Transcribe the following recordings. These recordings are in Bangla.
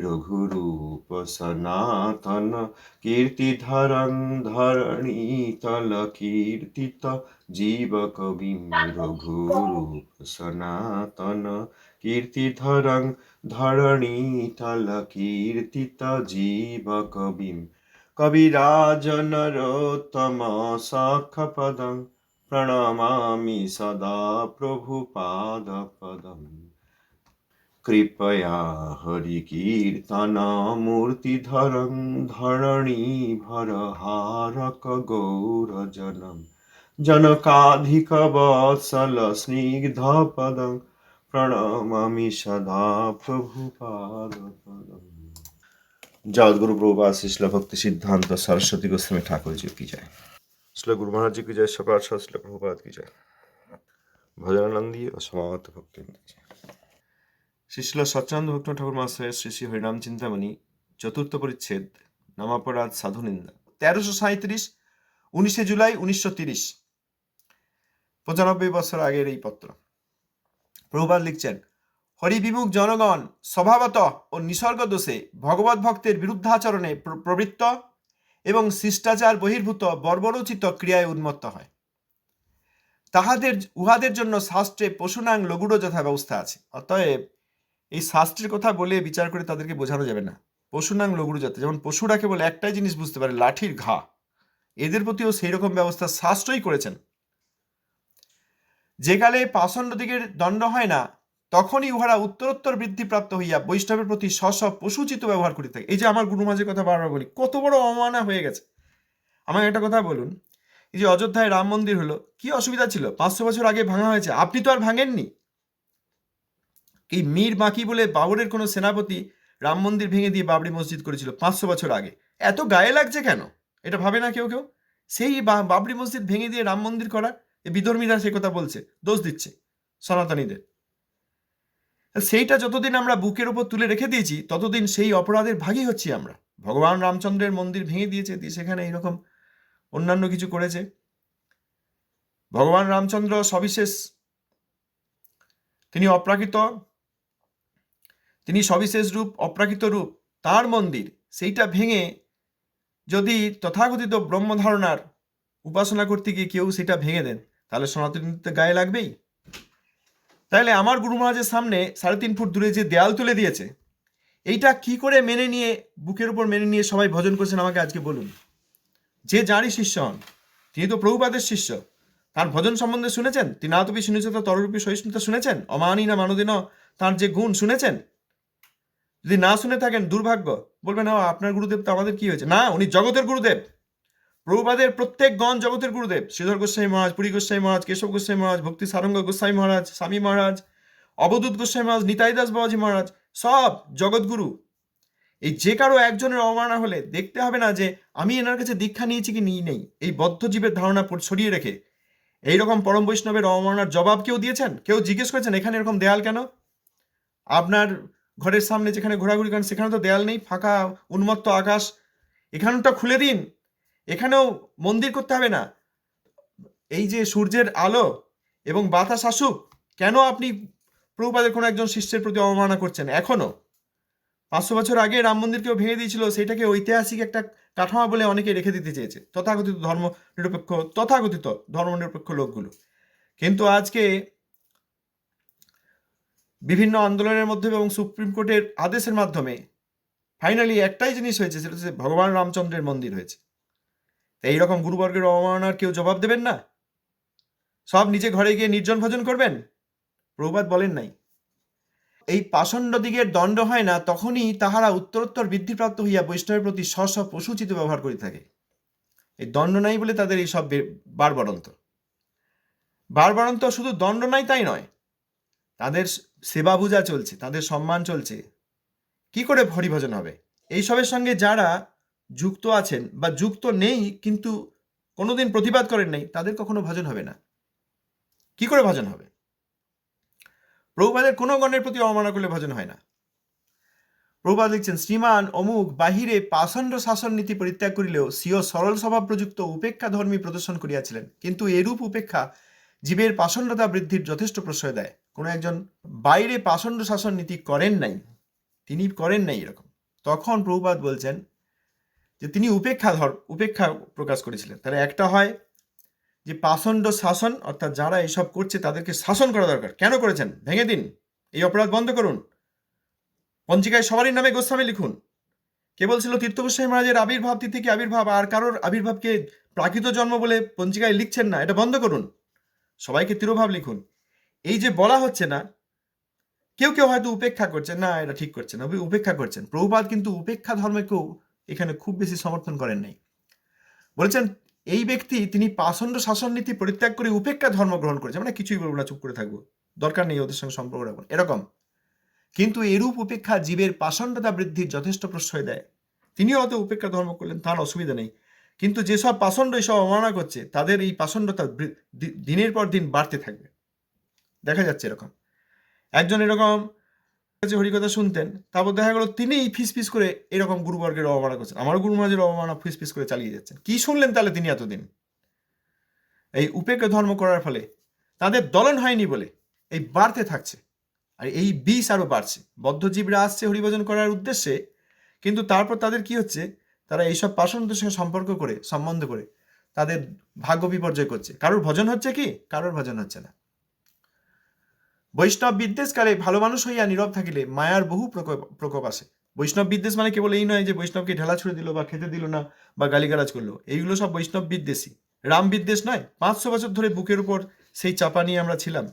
রঘুরূপ সনাতন কীর্তিধরং ধরণীতল কীর্তিত জীব কবিম। রঘুরূপ সনাতন কীর্তিধরং ধরণীতল কীর্তিত জীব কবিম। কবিরাজ নরোত্তম সখপদং প্রণমামি সদা প্রভুপাদপদম। কৃপয়া হরি কীর্তন মূর্তিধরং ধরণীভর হারক গৌরজনম। জনকাধিক বৎসল স্নিগ্ধ পদং প্রণমামি সদা প্রভুপাদপদম। जगद्गुरु प्रभुपाद श्रील भक्ति सिद्धांत सरस्वती गोस्वामी ठाकुर जी की जय। श्री गुरु महाराज जी की जय। सकार श्री प्रभुपाद की जय। भजनानंदी और समावत भक्ति की जय। श्रील सच्चिदानंद भक्त ठाकुर महाशय श्री श्री हरिनाम चिंतामणि चतुर्थ परिच्छेद नामापराध साधु निंदा 1337 19 जुलाई 1930 95 বছর আগের এই পত্র। প্রভুপাদ লিখছেন, হরিবিমুখ জনগণ স্বভাবত ও নিসর্গ দোষে ভগবত ভক্তের বিরুদ্ধাচরণে প্রবৃত্ত এবং শিষ্টাচার বহির্ভূত বর্বরোচিত ক্রিয়ায় উন্মত্ত হয়। উহাদের জন্য শাস্ত্রে পশুনাং লঘুড় যথা ব্যবস্থা আছে। অতএব এই শাস্ত্রের কথা বলে বিচার করে তাদেরকে বোঝানো যাবে না। পশুনাং লঘুড় যথা, যেমন পশুরাকে বলে একটাই জিনিস বুঝতে পারে, লাঠির ঘা, এদের প্রতিও সেই রকম ব্যবস্থা শাস্ত্রই করেছেন। যে কালে পাষণ্ডদিগের দণ্ড হয় না, তখনই উহারা উত্তরোত্তর বৃদ্ধিপ্রাপ্ত হইয়া বৈষ্ণবের প্রতি পশুচিত ব্যবহার করিতে থাকে। এই যে আমার গুরু মাঝের কথা বারবার বলি, কত বড় অমানা হয়ে গেছে। আমাকে একটা কথা বলুন, এই যে অযোধ্যায় রাম মন্দির হলো, কি অসুবিধা ছিল? 500 বছর আগে ভাঙা হয়েছে, আপনি তো আর ভাঙেননি। এই মীর বাকি বলে বাবরের কোনো সেনাপতি রাম মন্দির ভেঙে দিয়ে বাবরি মসজিদ করেছিল 500 বছর আগে। এত গায়ে লাগছে কেন? এটা ভাবে না কেউ কেউ? সেই বাবরি মসজিদ ভেঙে দিয়ে রাম মন্দির করা, এই বিধর্মীরা সে কথা বলছে, দোষ দিচ্ছে সনাতনীদের। সেইটা যতদিন আমরা বুকের উপর তুলে রেখে দিয়েছি, ততদিন সেই অপরাধের ভাগী হচ্ছি আমরা। ভগবান রামচন্দ্রের মন্দির ভেঙে দিয়েছে, সেখানে এইরকম অন্যান্য কিছু করেছে। ভগবান রামচন্দ্র সবিশেষ, তিনি অপ্রাকৃত, তিনি সবিশেষ রূপ, অপ্রাকৃত রূপ, তার মন্দির, সেইটা ভেঙে যদি তথাকথিত ব্রহ্মধারণার উপাসনা করতে গিয়ে কেউ সেটা ভেঙে দেন, তাহলে সনাতনীতে গায়ে লাগবেই। তাহলে আমার গুরু মহারাজের সামনে 3.5 ফুট দূরে যে দেয়াল তুলে দিয়েছে, এইটা কি করে মেনে নিয়ে, বুকের উপর মেনে নিয়ে সবাই ভজন করছেন আমাকে আজকে বলুন। যে যারই শিষ্য হন, তিনি তো প্রভুপাদের শিষ্য, তার ভজন সম্বন্ধে শুনেছেন? তিনি আতপি শুনেছেন, তররূপী সহিষ্ণুতা শুনেছেন, অমানি না মানদিন তার যে গুণ শুনেছেন? যদি না শুনে থাকেন দুর্ভাগ্য। বলবেন, আপনার গুরুদেব তো আমাদের কি হয়েছে? না, উনি জগতের গুরুদেব। প্রভুপাদের প্রত্যেক গণ জগতের গুরুদেব। শ্রীধর গোস্বামী মহারাজ, পুরী গোস্বামী মহারাজ, কেশব গোস্বামী মহারাজ, ভক্তি সারঙ্গ গোস্বামী মহারাজ, স্বামী মহারাজ, অবধূত গোস্বামী মহারাজ, নিতাই দাস বাবাজি মহারাজ, সব জগৎগুরু। এই যে কারো একজনের অবমাননা হলে দেখতে হবে না যে আমি এনার কাছে দীক্ষা নিয়েছি কি নিই নেই। এই বদ্ধ জীবের ধারণা সরিয়ে রেখে এইরকম পরম বৈষ্ণবের অবমাননার জবাব কেউ দিয়েছেন? কেউ জিজ্ঞেস করেছেন এখানে এরকম দেয়াল কেন? আপনার ঘরের সামনে যেখানে ঘোরাঘুরি করেন সেখানে তো দেয়াল নেই, ফাঁকা উন্মত্ত আকাশ, এখানটা খুলে দিন, এখানেও মন্দির করতে হবে না। এই যে সূর্যের আলো এবং বাতাস আসুক, কেন আপনি প্রভুপাদের কোনো একজন শিষ্যের প্রতি অবমাননা করছেন? এখনো 500 বছর আগে রাম মন্দির কেউ ভেঙে দিয়েছিল, সেটাকে ঐতিহাসিক একটা কাঠামো বলে অনেকে রেখে দিতে চেয়েছে, তথাকথিত ধর্মনিরপেক্ষ লোকগুলো। কিন্তু আজকে বিভিন্ন আন্দোলনের মধ্যে এবং সুপ্রিম কোর্টের আদেশের মাধ্যমে ফাইনালি একটাই জিনিস হয়েছে, সেটা হচ্ছে ভগবান রামচন্দ্রের মন্দির হয়েছে। এইরকম গুরুবর্গের অবমাননার কেউ জবাব দেবেন না? সব নিজে ঘরে গিয়ে নির্জন ভজন করবেন? প্রভুপাদ বলেন নাই। এই পাষণ্ড দিগের দণ্ড হয় না, তখনই তাহারা উত্তরোত্তর বৃদ্ধিপ্রাপ্ত হইয়া বৈষ্ণবের প্রতি পশুচিত ব্যবহার করে থাকে। এই দণ্ড নাই বলে তাদের এই সব বারবারন্ত। শুধু দণ্ড নাই তাই নয়, তাদের সেবা পূজা চলছে, তাদের সম্মান চলছে। কি করে হরিভজন হবে? এইসবের সঙ্গে যারা যুক্ত আছেন বা যুক্ত নেই কিন্তু কোনোদিন প্রতিবাদ করেন নাই, তাদের কখনো ভজন হবে না। কি করে ভজন হবে? প্রভুপাদের কোনো গণের প্রতি অবমাননা করলে ভজন হয় না। প্রভুপাদ লিখছেন, শ্রীমান অমুক বাহিরে পাষণ্ড শাসন নীতি পরিত্যাগ করিলেও স্বীয় সরল স্বভাব প্রযুক্ত উপেক্ষা ধর্মী প্রদর্শন করিয়াছিলেন, কিন্তু এরূপ উপেক্ষা জীবের পাষণ্ডতা বৃদ্ধির যথেষ্ট প্রশ্রয় দেয়। কোনো একজন বাইরে পাষণ্ড শাসন নীতি করেন নাই, তিনি করেন নাই এরকম, তখন প্রভুপাদ বলছেন যে তিনি উপেক্ষা প্রকাশ করেছিলেন। তাহলে একটা হয় যে পাষণ্ড শাসন, অর্থাৎ যারা এইসব করছে তাদেরকে শাসন করা দরকার। কেন করেছেন? ভেঙে দিন, এই অপরাধ বন্ধ করুন, পঞ্জিকায় সবারই নামে গোস্বামী লিখুন। কে বলছিল তীর্থ গোস্বামী মহারাজের আবির্ভাব তিথি কি আবির্ভাব, আর কারোর আবির্ভাবকে প্রাকৃত জন্ম বলে পঞ্জিকায় লিখছেন না, এটা বন্ধ করুন, সবাইকে তিরোভাব লিখুন। এই যে বলা হচ্ছে না, কেউ কেউ হয়তো উপেক্ষা করছেন, না এটা ঠিক করছেন, উপেক্ষা করছেন। প্রভুপাদ কিন্তু উপেক্ষা ধর্মকেও এখানে খুব বেশি সমর্থন করেন নাই। বলেছেন এই ব্যক্তি তিনি পাষণ্ড শাসন নীতি পরিত্যাগ করে উপেক্ষা ধর্ম গ্রহণ করেছে, মানে কিছুই বলবো না, চুপ করে থাকবো, দরকার নেই ওদের সঙ্গে সম্পর্ক রাখুন, এরকম। কিন্তু এরূপ উপেক্ষা জীবের পাষণ্ডতা বৃদ্ধির যথেষ্ট প্রশ্রয় দেয়। তিনিও হয়তো উপেক্ষা ধর্ম করলেন, তার অসুবিধা নেই। কিন্তু যেসব পাষণ্ড এইসব অবমাননা করছে তাদের এই পাষণ্ডতা দিনের পর দিন বাড়তে থাকবে। দেখা যাচ্ছে এরকম একজন এরকম হরিকথা শুনতেন, তারপর দেখা গেল তিনি ফিস করে এরকম গুরুবর্গের অবমাননা করছেন, আমার গুরু মহারাজের অবমাননা ফিস করে চালিয়ে যাচ্ছেন। কি শুনলেন তাহলে তিনি এতদিন? এই উপেক্ষা ধর্ম করার ফলে তাদের দলন হয়নি বলে এই বাড়তে থাকছে, আর এই বিষ আরো বাড়ছে। বদ্ধজীবরা আসছে হরিভজন করার উদ্দেশ্যে, কিন্তু তারপর তাদের কি হচ্ছে, তারা এইসব পাষণ্ডদের সঙ্গে সম্পর্ক করে সম্বন্ধ করে তাদের ভাগ্য বিপর্যয় করছে। কারোর ভজন হচ্ছে কি? কারোর ভজন হচ্ছে না। বৈষ্ণব বিদ্বেষকালে ভালো মানুষ হইয়া নীরব থাকিলে মায়ার বহু প্রকোপ আসে। বৈষ্ণব বিদ্বেষ মানে কেবল এই নয় যে বৈষ্ণবকে ঢেলা ছুড়ে দিল বা খেতে দিল না বা গালিগালাজ করলো, এইগুলো সব বৈষ্ণব বিদ্বেষী। রাম বিদ্বেষ নয়। 500 বছর ধরে বুকের উপর সেই চাপা নিয়ে আমরা ছিলাম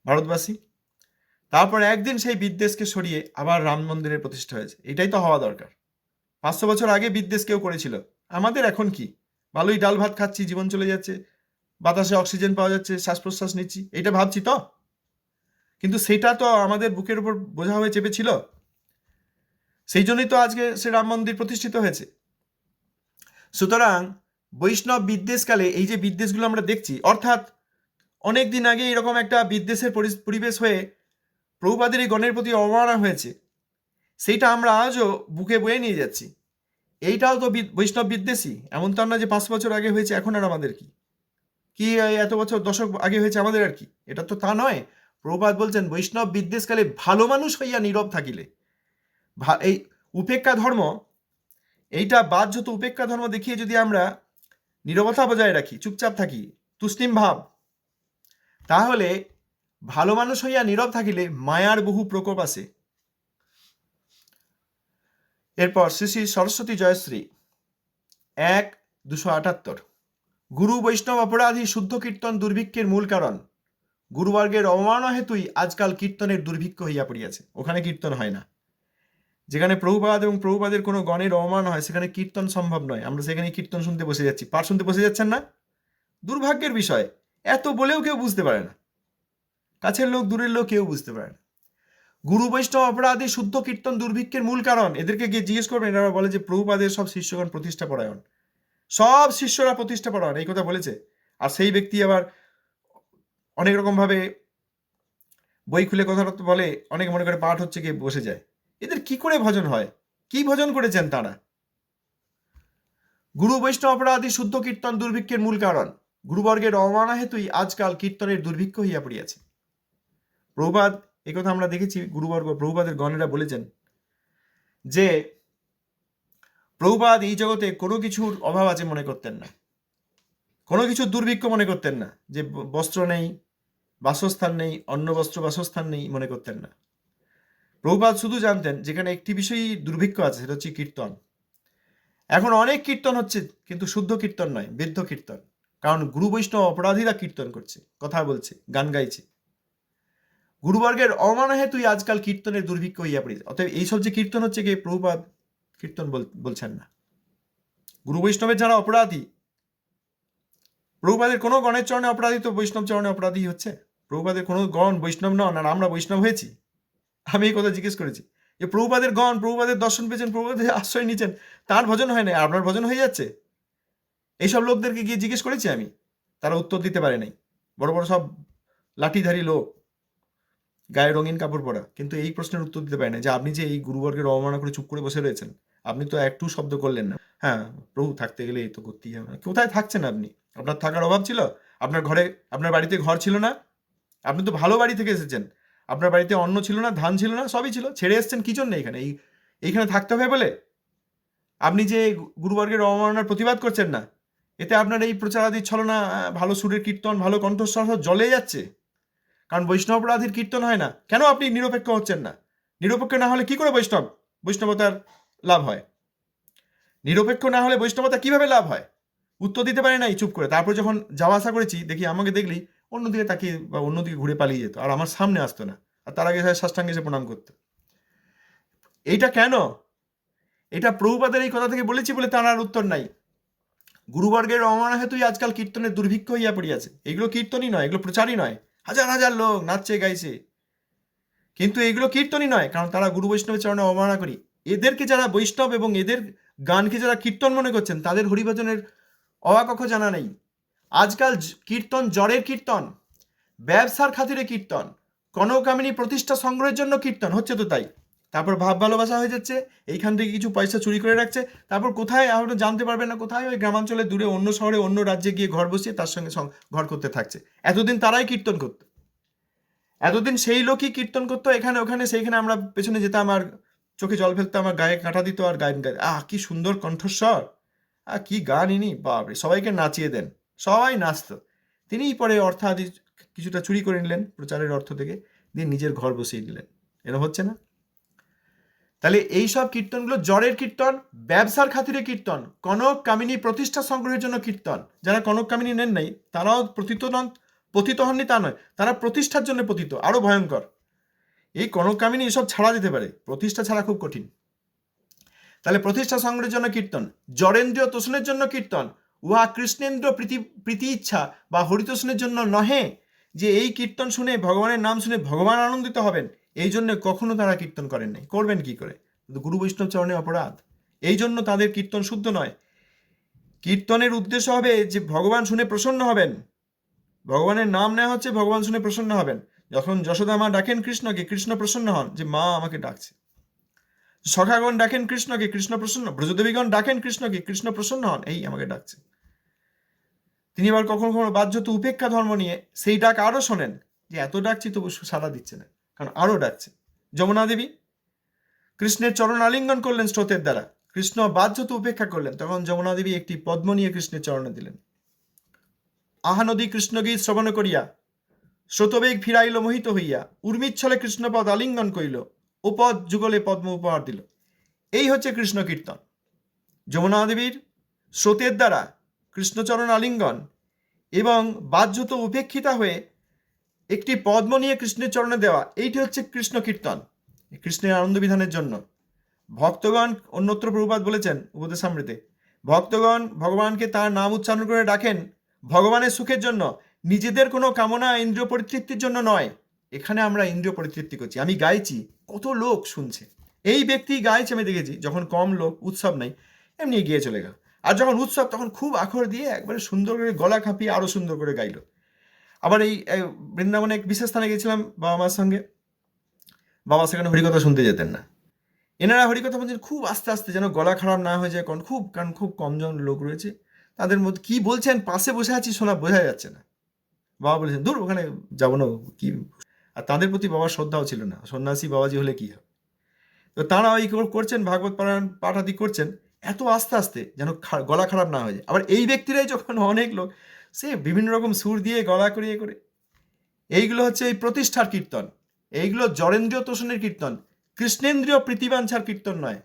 ভারতবাসী। তারপর একদিন সেই বিদ্বেষকে সরিয়ে আবার রাম মন্দিরের প্রতিষ্ঠা হয়েছে। এটাই তো হওয়া দরকার। 500 বছর আগে বিদ্বেষ কেউ করেছিল, আমাদের এখন কি? ভালোই ডাল ভাত খাচ্ছি, জীবন চলে যাচ্ছে, বাতাসে অক্সিজেন পাওয়া যাচ্ছে, শ্বাস প্রশ্বাস নিচ্ছি, এটা ভাবছি তো। কিন্তু সেটা তো আমাদের বুকের উপর বোঝা হয়ে চেপেছিল। সেই জন্যই তো আজকে সে রাম মন্দির প্রতিষ্ঠিত হয়েছে। সুতরাং বৈষ্ণব বিদ্বেষকালে এই যে বিদ্বেষগুলো আমরা দেখছি, অর্থাৎ অনেক দিন আগে এরকম একটা বিদ্বেষের পরিবেশ হয়ে প্রভুপাদের এই গণের প্রতি অবমাননা হয়েছে, সেইটা আমরা আজও বুকে বয়ে নিয়ে যাচ্ছি। এইটাও তো বৈষ্ণব বিদ্বেষী। এমন তো না যে 5 বছর আগে হয়েছে এখন আর আমাদের কি এত বছর দশক আগে হয়েছে আমাদের আর কি, এটা তো তা নয়। প্রভুপাদ বলছেন বৈষ্ণব বিদ্বেষকালে ভালো মানুষ হইয়া নীরব থাকিলে, এই উপেক্ষা ধর্ম, এইটা বাহ্যত উপেক্ষা ধর্ম দেখিয়ে যদি আমরা নীরবতা বজায় রাখি, চুপচাপ থাকি, তুষ্টিম ভাব, তাহলে ভালো মানুষ হইয়া নীরব থাকিলে মায়ার বহু প্রকোপ আসে। এরপর শ্রী শ্রী সরস্বতী জয়শ্রী 1:278। গুরু বৈষ্ণব অপরাধী শুদ্ধ কীর্তন দুর্ভিক্ষের মূল কারণ। গুরুবর্গের অবমাননা হেতুই আজকাল কীর্তনের দুর্ভিক্ষ হইয়া পড়িয়াছে। ওখানে কীর্তন হয় না। যেখানে প্রভুপাদ এবং প্রভুপাদের কোনো গণের অবমাননা হয় সেখানে কীর্তন সম্ভব নয়। আমরা সেখানে কীর্তন শুনতে বসে যাচ্ছি, পাঠ শুনতে বসে যাচ্ছেন না? দুর্ভাগ্যের বিষয়, এত বলেও কেউ বুঝতে পারে না। কাছের লোক দূরের লোক কেউ বুঝতে পারে না। গুরু বৈষ্ণব অপরাধী শুদ্ধ কীর্তন দুর্ভিক্ষের মূল কারণ। এদেরকে গিয়ে জিজ্ঞেস করবেন, এরা বলে যে প্রভুপাদের সব শিষ্যগণ প্রতিষ্ঠা পরায়ণ, সব শিষ্যরা প্রতিষ্ঠা পরায়ণ, এই কথা বলেছে। আর সেই ব্যক্তি আবার অনেক রকম ভাবে বই খুলে কথা বলে, অনেকে মনে করে পাঠ হচ্ছে গিয়ে বসে যায়। এদের কি করে ভজন হয়? কি ভজন করেছেন তারা? গুরু বৈষ্ণব অপরাধী শুদ্ধ কীর্তন দুর্ভিক্ষের মূল কারণ। গুরুবর্গের অবমাননা হেতুই আজকাল কীর্তনের দুর্ভিক্ষ হইয়া পড়িয়াছে। প্রভুপাদ, এই কথা আমরা দেখেছি, গুরুবর্গ প্রভুপাদের গণেরা বলেছেন যে প্রভুপাদ এই জগতে কোনো কিছুর অভাব আছে মনে করতেন না, কোনো কিছুর দুর্ভিক্ষ মনে করতেন না, যে বস্ত্র নেই, বাসস্থান নেই, অন্ন বস্ত্র বাসস্থান নেই মনে করতেন না। প্রভুপাদ শুধু জানতেন যেখানে একটি বিষয়ই দুর্ভিক্ষ আছে, সেটা হচ্ছে কীর্তন। এখন অনেক কীর্তন হচ্ছে, কিন্তু শুদ্ধ কীর্তন নয়, বৃদ্ধ কীর্তন। কারণ গুরু বৈষ্ণব অপরাধীরা কীর্তন করছে, কথা বলছে, গান গাইছে। গুরুবর্গের অবমাননা হেতুই আজকাল কীর্তনের দুর্ভিক্ষ হইয়া পড়েছে। অতএব এইসব যে কীর্তন হচ্ছে, গিয়ে প্রভুপাদ কীর্তন বলছেন না। গুরু বৈষ্ণবের যারা অপরাধী, প্রভুপাদের কোনো গণের চরণে অপরাধী তো বৈষ্ণব চরণে অপরাধী হচ্ছে। প্রভুপাদের কোনো গণ বৈষ্ণব নন, আর আমরা বৈষ্ণব হয়েছি। আমি এই কথা জিজ্ঞেস করেছি যে প্রভুপাদের গণ, প্রভুপাদের দর্শন পেয়েছেন, প্রভুপাদের আশ্রয় নিচ্ছেন, তার ভজন হয় না, আপনার ভজন হয়ে যাচ্ছে। এইসব লোকদেরকে গিয়ে জিজ্ঞেস করেছি আমি, তারা উত্তর দিতে পারে নাই। বড় বড় সব লাঠিধারী লোক, গায়ে রঙিন কাপড় পরা, কিন্তু এই প্রশ্নের উত্তর দিতে পারে না যে আপনি যে এই গুরুবর্গের অবমাননা করে চুপ করে বসে রয়েছেন, আপনি তো একটু শব্দ করলেন না। হ্যাঁ, প্রভু থাকতে গেলে এই তো করতেই হবে। কোথায় থাকছেন আপনি? আপনার থাকার অভাব ছিল? আপনার ঘরে, আপনার বাড়িতে ঘর ছিল না? আপনি তো ভালো বাড়ি থেকে এসেছেন, আপনার বাড়িতে অন্ন ছিল না, ধান ছিল না, সবই ছিল, ছেড়ে এসছেন কি জন্য এখানে? এইখানে থাকতে হবে বলে আপনি যে গুরুবর্গের অবমাননার প্রতিবাদ করছেন না, এতে আপনার এই প্রচারাদি ছলনা, ভালো সুরের কীর্তন, ভালো কণ্ঠস্বর সব জ্বলে যাচ্ছে। কারণ বৈষ্ণবরাধির কীর্তন হয় না। কেন আপনি নিরপেক্ষ হচ্ছেন না? নিরপেক্ষ না হলে কি করে বৈষ্ণবতার লাভ হয়? নিরপেক্ষ না হলে বৈষ্ণবতা কিভাবে লাভ হয়? উত্তর দিতে পারে নাই চুপ করে। তারপর যখন যাওয়া আসা করেছি, দেখি আমাকে দেখলেই অন্যদিকে তাকিয়ে বা অন্যদিকে ঘুরে পালিয়ে যেত, আর আমার সামনে আসতো না। আর তার আগে সাষ্টাঙ্গে এসে প্রণাম করতো। এইটা কেন? এটা প্রভুপাদের এই কথা থেকে বলেছি বলে তার আর উত্তর নাই। গুরুবর্গের অবমাননা হেতুই আজকাল কীর্তনের দুর্ভিক্ষ হইয়া পড়িয়াছে। এগুলো কীর্তনই নয়, এগুলো প্রচারই নয়। হাজার হাজার লোক নাচছে গাইছে, কিন্তু এগুলো কীর্তনই নয়, কারণ তারা গুরু বৈষ্ণবের চরণে অবমাননা করি। এদেরকে যারা বৈষ্ণব এবং এদের গানকে যারা কীর্তন মনে করছেন, তাদের হরিভজনের অবাকক্ষ জানা নেই। আজকাল কীর্তন জড়ের কীর্তন, ব্যবসার খাতিরে কীর্তন, কনকামিনী প্রতিষ্ঠা সংগ্রহের জন্য কীর্তন হচ্ছে তো তাই। তারপর ভাব ভালোবাসা হয়ে যাচ্ছে, এইখান থেকে কিছু পয়সা চুরি করে রাখছে, তারপর কোথায় আপনি জানতে পারবেন না, কোথায় ওই গ্রামাঞ্চলে দূরে অন্য শহরে অন্য রাজ্যে গিয়ে ঘর বসিয়ে তার সঙ্গে ঘর করতে থাকছে। এতদিন তারাই কীর্তন করতো, এতদিন সেই লোকই কীর্তন করতো, এখানে ওখানে সেইখানে আমরা পেছনে যেতাম আর চোখে জল ফেলতো, আমার গায়ে কাঁটা দিত আর গান গায়ে কি সুন্দর কণ্ঠস্বর, কি গান ইনি, বাপরে, সবাইকে নাচিয়ে দেন, সবাই নাচতো। তিনিই পরে অর্থাদি কিছুটা চুরি করে নিলেন প্রচারের অর্থ থেকে, দিয়ে নিজের ঘর বসিয়ে দিলেন। এরকম হচ্ছে না? তাহলে এইসব কীর্তনগুলো জড়ের কীর্তন, ব্যবসার খাতিরে কীর্তন, কনক কামিনী প্রতিষ্ঠা সংগ্রহের জন্য কীর্তন। যারা কনক কামিনী নেন নাই তারাও পতিত হননি তা নয়, তারা প্রতিষ্ঠার জন্য পতিত, আরো ভয়ঙ্কর। এই কনক কামিনী এসব ছাড়া যেতে পারে, প্রতিষ্ঠা ছাড়া খুব কঠিন। তাহলে প্রতিষ্ঠা সংগ্রহের জন্য কীর্তন, জড়েন্দ্রীয় তোষণের জন্য কীর্তন, উহা কৃষ্ণেন্দ্র প্রীতি ইচ্ছা বা হরিতোষণের জন্য নহে, যে এই কীর্তন শুনে, ভগবানের নাম শুনে ভগবান আনন্দিত হবেন, এই জন্য কখনো তারা কীর্তন করেন নাই। করবেন কি করে? গুরু বৈষ্ণব চরণে অপরাধ। এই জন্য তাদের কীর্তন শুদ্ধ নয়। কীর্তনের উদ্দেশ্য হবে যে ভগবান শুনে প্রসন্ন হবেন, ভগবানের নাম নেওয়া হচ্ছে, ভগবান শুনে প্রসন্ন হবেন। যখন যশোদা মা ডাকেন কৃষ্ণকে, কৃষ্ণ প্রসন্ন হন যে মা আমাকে ডাকছে। সখাগণ ডাকেন কৃষ্ণকে, কৃষ্ণ প্রসন্ন। ব্রজদেবীগণ ডাকেন কৃষ্ণকে, কৃষ্ণ প্রসন্ন হন, এই আমাকে ডাকছে। তিনি আবার কখনো কখনো বাহ্যত উপেক্ষা ধর্ম নিয়ে সেই ডাক আরো শোনেন, যে এত ডাকছি তবু সাড়া দিচ্ছে না, কারণ আরো ডাকছে। যমুনা দেবী কৃষ্ণের চরণ আলিঙ্গন করলেন স্রোতের দ্বারা, কৃষ্ণ বাহ্যত উপেক্ষা করলেন, তখন যমুনা দেবী একটি পদ্ম নিয়ে কৃষ্ণের চরণে দিলেন। আহা নদী কৃষ্ণগীত শ্রবণ করিয়া স্রোতবেগ ফিরাইল মোহিত হইয়া, উর্মিচ্ছলে কৃষ্ণপদ আলিঙ্গন করিল, উপদ যুগলে পদ্ম উপহার দিল। এই হচ্ছে কৃষ্ণ কীর্তন। যমুনা দেবীর স্রোতের দ্বারা কৃষ্ণচরণ আলিঙ্গন এবং বাহ্যত উপেক্ষিতা হয়ে একটি পদ্ম নিয়ে কৃষ্ণের চরণে দেওয়া, এইটি হচ্ছে কৃষ্ণ কীর্তন, কৃষ্ণের আনন্দ বিধানের জন্য। ভক্তগণ, অন্যত্র প্রভুপাদ বলেছেন উপদেশামৃতে, ভক্তগণ ভগবানকে তার নাম উচ্চারণ করে ডাকেন ভগবানের সুখের জন্য, নিজেদের কোনো কামনা ইন্দ্রিয় পরিতৃপ্তির জন্য নয়। এখানে আমরা ইন্দ্রিয় পরিতৃপ্তি করছি, আমি গাইছি, কত লোক শুনছে। এই ব্যক্তি গাইছে, আমি দেখেছি, যখন কম লোক, উৎসব নাই, এমনি গিয়ে চলে গেল। আর যখন উৎসব, তখন খুব আখর দিয়ে একবারে সুন্দর করে গলা খাপিয়ে আরো সুন্দর করে গাইল। আবার এই বৃন্দাবনে এক বিশেষ স্থানে গেছিলাম বাবা মার সঙ্গে, বাবা সেখানে হরিকথা শুনতে যেতেন না। এনারা হরিকথা বলছেন খুব আস্তে আস্তে, যেন গলা খারাপ না হয়ে যায়, কারণ খুব কমজন লোক রয়েছে, তাদের মধ্যে কি বলছেন, পাশে বসে আছি, শোনা বোঝা যাচ্ছে না। বাবা বলেছেন দূর, ওখানে যাবো না কি। আর তাদের প্রতি বাবার শ্রদ্ধাও ছিল না, সন্ন্যাসী বাবাজি হলে কি হয়। তো তারা ওই করছেন, ভাগবত পারায়ণ পাঠ আদি করছেন, এত আস্তে আস্তে যেন গলা খারাপ না হয়ে যায়। আবার এই ব্যক্তিরাই যখন অনেক লোক, সে বিভিন্ন রকম সুর দিয়ে গলা করিয়ে করে, এইগুলো হচ্ছে এই প্রতিষ্ঠার কীর্তন, এইগুলো জড়েন্দ্রীয় তোষণের কীর্তন, কৃষ্ণেন্দ্রীয় প্রীতিবাঞ্ছার কীর্তন নয়।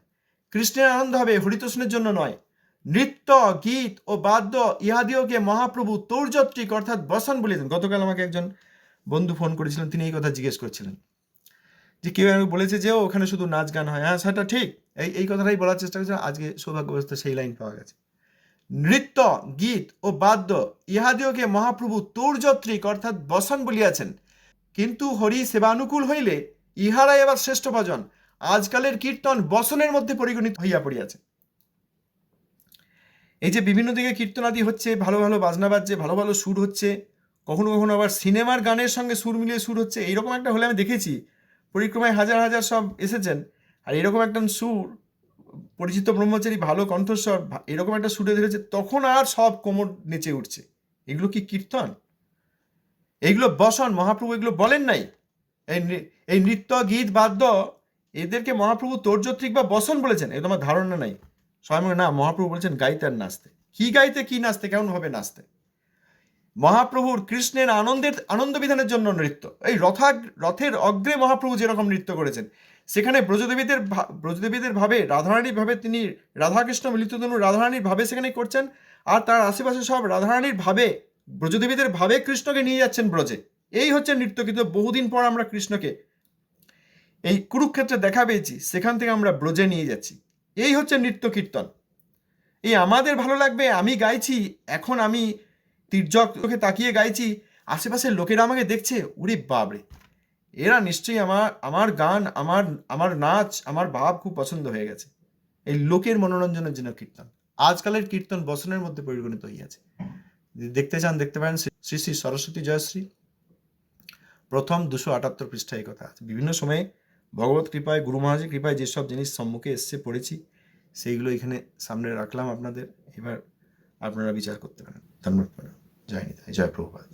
কৃষ্ণের আনন্দ হবে, হরিতোষণের জন্য নয়। নৃত্য, গীত ও বাদ্য ইহাদিওকে মহাপ্রভু তৌর্যত্রিক অর্থাৎ বসন বলেছেন। গতকাল আমাকে একজন বন্ধু ফোন করেছিলেন, তিনি এই কথা জিজ্ঞেস করছিলেন যে কেউ বলেছে যে ওখানে শুধু নাচ গান হয়। হ্যাঁ, সেটা ঠিক, এই কথাটাই বলার চেষ্টা করছিলাম। আজকে সৌভাগ্যবস্থা সেই লাইন পাওয়া গেছে। নৃত্য, গীত ও বাদ্য ইহাদিওকে মহাপ্রভু তৌর্যত্রিক অর্থাৎ বসন বলিয়াছেন, কিন্তু হরি সেবানুকূল হইলে ইহারাই আবার শ্রেষ্ঠ ভজন। আজকালের কীর্তন বসনের মধ্যে পরিগণিত হইয়া পড়িয়াছে। এই যে বিভিন্ন দিকে কীর্তন আদি হচ্ছে, ভালো ভালো বাজনা বাজছে, ভালো ভালো সুর হচ্ছে, কখনো কখনো আবার সিনেমার গানের সঙ্গে সুর মিলিয়ে সুর হচ্ছে, এইরকম একটা হলে আমি দেখেছি, পরিক্রমায় হাজার হাজার সব এসেছেন, আর এরকম একটা সুর, পরিচিত ব্রহ্মচারী, ভালো কণ্ঠস্বর, এরকম একটা সুরে ধরেছে, তখন আর সব কোমর নেচে উঠছে। এগুলো কি কীর্তন? এইগুলো বসন। মহাপ্রভু এগুলো বলেন নাই। এই নৃত্য, গীত, বাদ্য এদেরকে মহাপ্রভু তর্জত্রিক বা বসন বলেছেন, এ তোমার ধারণা নাই। সবাই মনে না, মহাপ্রভু বলেছেন গাইতে আর নাচতে। কি গাইতে কি নাচতে, কেমন ভাবে নাচতে? মহাপ্রভুর কৃষ্ণের আনন্দ বিধানের জন্য নৃত্য। এই রথের অগ্রে মহাপ্রভু যেরকম নৃত্য করেছেন, সেখানে ব্রজদেবীদের ভাবে, রাধারানীর ভাবে, তিনি রাধাকৃষ্ণ মিলিত তনু রাধারানীর ভাবে সেখানে করছেন, আর তার আশেপাশে সব রাধারানীর ভাবে, ব্রজদেবীদের ভাবে কৃষ্ণকে নিয়ে যাচ্ছেন ব্রজে। এই হচ্ছে নৃত্য। কিন্তু বহুদিন পর আমরা কৃষ্ণকে এই কুরুক্ষেত্রে দেখা পেয়েছি, সেখান থেকে আমরা ব্রজে নিয়ে যাচ্ছি। এই হচ্ছে নৃত্য কীর্তন। এই আমাদের ভালো লাগবে, আমি গাইছি, এখন আমি তির্যক চোখে তাকিয়ে গাইছি, আশেপাশের লোকেরা আমাকে দেখছে, উরে বাবরে, এরা নিশ্চয়ই আমার গান, আমার নাচ, আমার ভাব খুব পছন্দ হয়ে গেছে। এই লোকের মনোরঞ্জনের জন্য কীর্তন। আজকালের কীর্তন বসনের মধ্যে পরিগণিত হইয়াছে। যদি দেখতে চান দেখতে পারেন, শ্রী শ্রী সরস্বতী জয়শ্রী প্রথম 278 পৃষ্ঠায় এই কথা আছে। বিভিন্ন সময়ে ভগবত কৃপায়, গুরু মহারাজের কৃপায় যেসব জিনিস সম্মুখে এসছে, পড়েছি, সেইগুলো এখানে সামনে রাখলাম আপনাদের। এবার আপনারা বিচার করতে পারেন। ধন্যবাদ। জয় নিতাই, জয় প্রভুপাদ।